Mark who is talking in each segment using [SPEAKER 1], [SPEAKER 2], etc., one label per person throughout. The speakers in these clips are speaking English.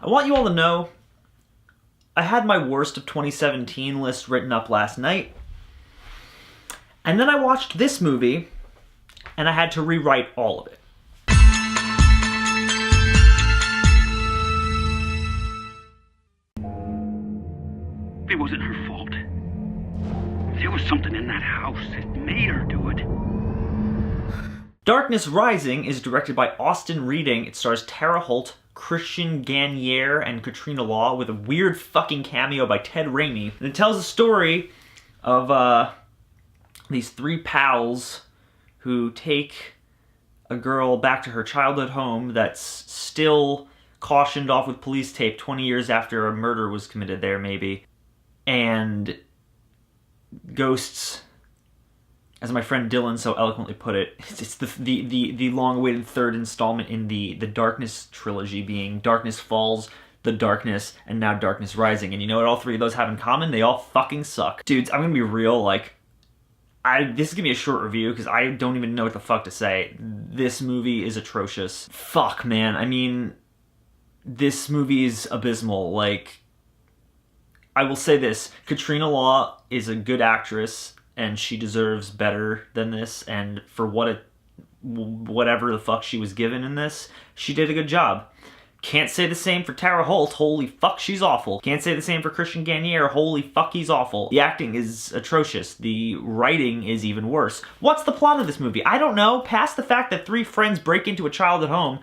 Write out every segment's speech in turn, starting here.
[SPEAKER 1] I want you all to know, I had my worst of 2017 list written up last night, and then I watched this movie, and I had to rewrite all of it.
[SPEAKER 2] It wasn't her fault. There was something in that house that made her do it.
[SPEAKER 1] Darkness Rising is directed by Austin Reading. It stars Tara Holt, Christian Gagne, and Katrina Law, with a weird fucking cameo by Ted Raimi. And it tells a story of these three pals who take a girl back to her childhood home that's still cautioned off with police tape 20 years after a murder was committed there, maybe. And ghosts, as my friend Dylan so eloquently put it, it's the long-awaited third installment in the Darkness trilogy, being Darkness Falls, The Darkness, and now Darkness Rising. And you know what all three of those have in common? They all fucking suck. Dudes, I'm gonna be real, like, this is gonna be a short review because I don't even know what the fuck to say. This movie is atrocious. Fuck, man. I mean, this movie is abysmal. Like, I will say this, Katrina Law is a good actress, and she deserves better than this, and for whatever the fuck she was given in this, she did a good job. Can't say the same for Tara Holt, holy fuck, she's awful. Can't say the same for Christian Gagne, holy fuck, he's awful. The acting is atrocious. The writing is even worse. What's the plot of this movie? I don't know. Past the fact that three friends break into a childhood home,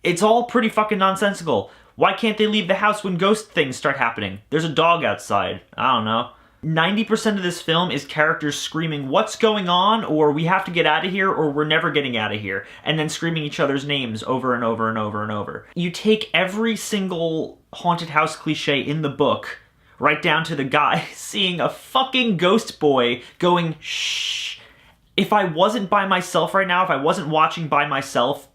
[SPEAKER 1] it's all pretty fucking nonsensical. Why can't they leave the house when ghost things start happening? There's a dog outside. I don't know. 90% of this film is characters screaming, "What's going on?" or "We have to get out of here," or "We're never getting out of here," and then screaming each other's names over and over and over and over. You take every single haunted house cliche in the book, right down to the guy seeing a fucking ghost boy going, "Shh." If I wasn't by myself right now, if I wasn't watching by myself,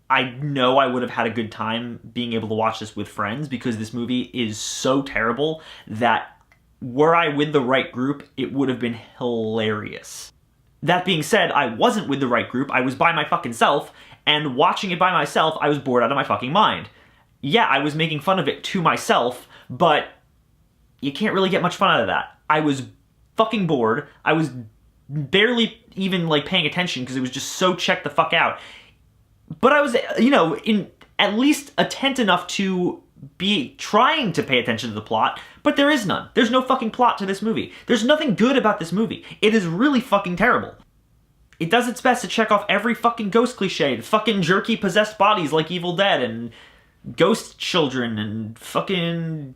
[SPEAKER 1] I know I would have had a good time being able to watch this with friends, because this movie is so terrible that were I with the right group, it would have been hilarious. That being said, I wasn't with the right group, I was by my fucking self, and watching it by myself, I was bored out of my fucking mind. Yeah, I was making fun of it to myself, but you can't really get much fun out of that. I was fucking bored, I was barely even like paying attention because it was just so checked the fuck out. But I was, you know, at least attentive enough to be trying to pay attention to the plot, but there is none. There's no fucking plot to this movie. There's nothing good about this movie. It is really fucking terrible. It does its best to check off every fucking ghost cliche, fucking jerky possessed bodies like Evil Dead, and ghost children, and fucking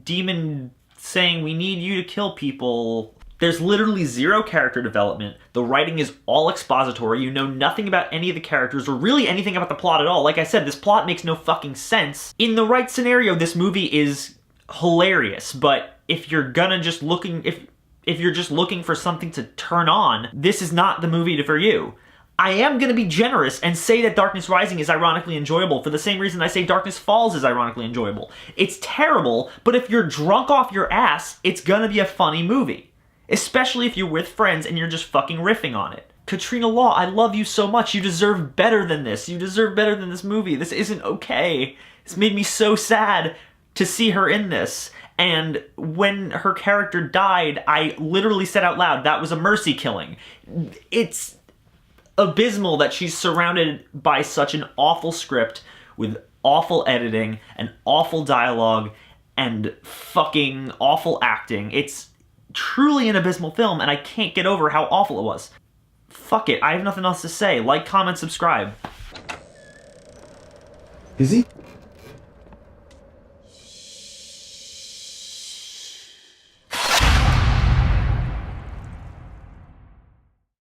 [SPEAKER 1] demon saying, "We need you to kill people." There's literally zero character development. The writing is all expository. You know nothing about any of the characters or really anything about the plot at all. Like I said, this plot makes no fucking sense. In the right scenario, this movie is hilarious, but if you're gonna just if you're just looking for something to turn on, this is not the movie for you. I am gonna be generous and say that Darkness Rising is ironically enjoyable for the same reason I say Darkness Falls is ironically enjoyable. It's terrible, but if you're drunk off your ass, it's gonna be a funny movie. Especially if you're with friends and you're just fucking riffing on it. Katrina Law, I love you so much. You deserve better than this. You deserve better than this movie. This isn't okay. It's made me so sad to see her in this. And when her character died, I literally said out loud, that was a mercy killing. It's abysmal that she's surrounded by such an awful script with awful editing and awful dialogue and fucking awful acting. It's truly an abysmal film, and I can't get over how awful it was. Fuck it, I have nothing else to say. Like, comment, subscribe.
[SPEAKER 3] Is he?